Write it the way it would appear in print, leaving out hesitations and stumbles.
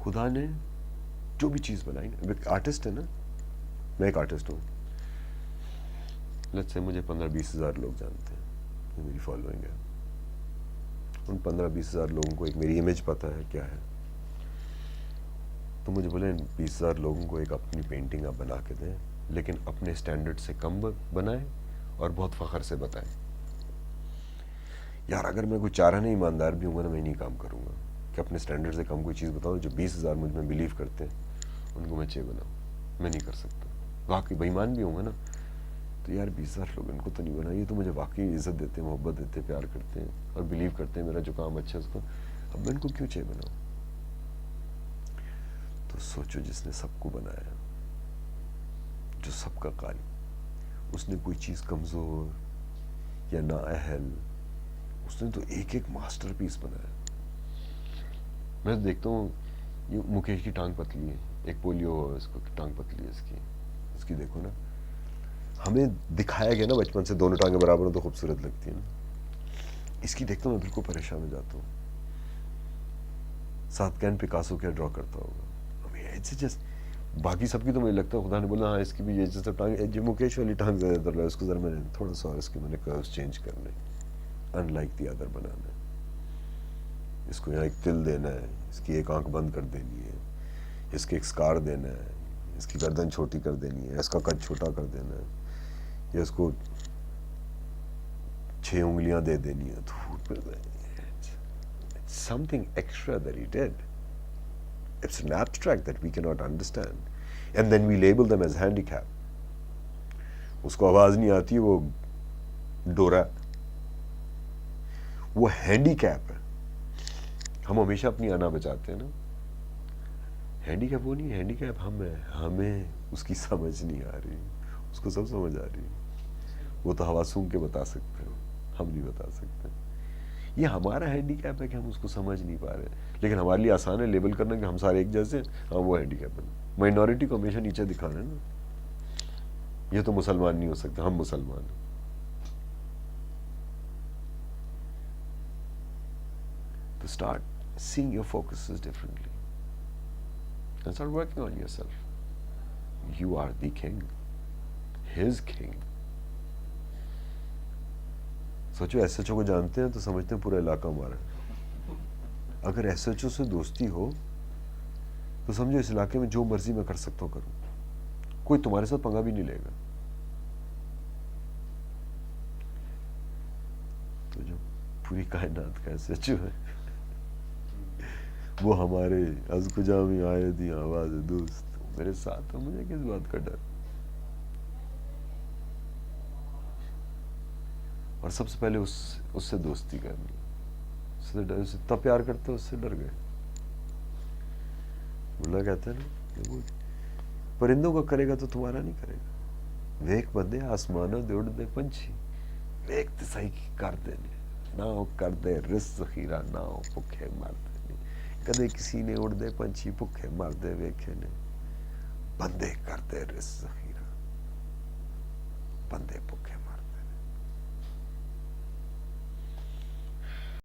خدا نے جو بھی چیز بنائی نا، ایک آرٹسٹ ہے نا، میں ایک آرٹسٹ ہوں، لیٹس سے مجھے 15-20 ہزار لوگ جانتے ہیں، یہ میری فالوئنگ ہے. ان 15-20 ہزار لوگوں کو ایک میری امیج پتہ ہے کیا ہے، تو مجھے بولیں 20 ہزار لوگوں کو ایک اپنی پینٹنگ آپ بنا کے دیں، لیکن اپنے اسٹینڈرڈ سے کم بنائیں اور بہت فخر سے بتائیں. یار اگر میں کوئی چارہ ایماندار بھی ہوں گا نا، میں نہیں کام کروں گا کہ اپنے اسٹینڈرڈ سے کم کوئی چیز بتاؤں. جو 20 ہزار مجھ میں بلیو کرتے ہیں ان کو میں بناؤں، میں نہیں کر سکتا. واقعی بے ایمان بھی ہوں گا نا، تو یار 20 ہزار لوگ ان کو تو نہیں بنا، یہ تو مجھے واقعی عزت دیتے ہیں، محبت دیتے ہیں، پیار کرتے ہیں اور بلیو کرتے ہیں میرا جو کام اچھا ہے اس کو، اب میں ان کو کیوں بناؤں. تو سوچو جس نے سب کو بنایا، جو سب کا قالب، اس نے کوئی چیز کمزور یا نااہل، اس نے تو ایک ایک ماسٹر پیس بنایا. میں دیکھتا ہوں یہ مکیش کی ٹانگ پتلی ہے، ایک پولیو ہوا اس کو ٹانگ پتلی ہے اس کی دیکھو نا. ہمیں دکھایا گیا نا بچپن سے دونوں ٹانگیں برابر ہوں تو خوبصورت لگتی ہیں نا. اس کی دیکھتا ہوں میں بالکل پریشان ہو جاتا ہوں. ساتھ کین پکاسو کیا ڈرا کرتا ہوگا. باقی سب کی تو مجھے لگتا ہے خدا نے بولا ہاں اس کی بھی یہ جیسا ٹانگ، مکیش والی ٹانگ زیادہ تر اس کو ذرا میں نے تھوڑا سا اور اس کے میں نے کروز چینج کرنے، ان لائک دی ادر بنانا ہے. اس کو یہاں ایک تل دینا ہے، اس کی ایک آنکھ بند کر دینی ہے، اس کے ایک سکار دینا ہے، اس کی گردن چھوٹی کر دینی ہے، اس کا قد چھوٹا کر دینا ہے، یا اس کو 6 انگلیاں دے دینی ہے. تو something extra that he did. It's an abstract that we cannot understand. And then we label them as handicap. اس کو آواز نہیں آتی، وہ ڈورا، وہ ہینڈی کیپ ہے. ہم ہمیشہ اپنی انا بچاتے ہیں نا. ہینڈی کیپ وہ نہیں ہے، ہینڈی کیپ ہم ہے. ہمیں اس کی سمجھ نہیں آ رہی، اس کو سب سمجھ آ رہی. وہ تو ہوا سونگ کے بتا سکتے ہیں، ہم نہیں بتا سکتے. یہ ہمارا ہینڈی کیپ ہے کہ ہم اس کو سمجھ نہیں پا رہے. لیکن ہمارے لیے آسان ہے لیبل کرنا کہ ہم سارے ایک جیسے ہیں. ہاں وہ ہینڈی کیپ ہے. مائنورٹی کو ہمیشہ نیچے دکھانا ہے نا. یہ تو مسلمان نہیں ہو سکتا، ہم مسلمان ہیں. تو start seeing your focuses differently and start working on yourself. You are the king, his king. سوچو ایس ایچ او کو جانتے ہیں تو سمجھتے ہیں پورا علاقہ ہمارا ہے. اگر ایس ایچ او سے دوستی ہو تو سمجھو اس علاقے میں جو مرضی میں کر سکتا ہوں کروں، کوئی تمہارے ساتھ پنگا بھی نہیں لے گا. تو جو پوری کائنات کا ایس ایچ او ہے وہ ہمارے از کجا میں آئے دی آواز دوست میرے ساتھ ہو، مجھے کس بات کا ڈر. اور سب سے پہلے اس سے دوستی کرنی. اس سے اتنا پیار کرتے اس سے ڈر گئے. اللہ کہتے ہیں نا وہ پرندوں کا کرے گا تو تمہارا نہیں کرے گا. ویک بندے آسمانوں دے اڑ دے پنچھی، ویک تے صحیح کر دے نہ کر دے رس ذخیرہ، نہ بھکھے مر دے. کدے کسی نے اڑ دے پنچھی بھکھے مر دے ویکھے نے، بندے کر دے رس ذخیرہ، بندے بھکھے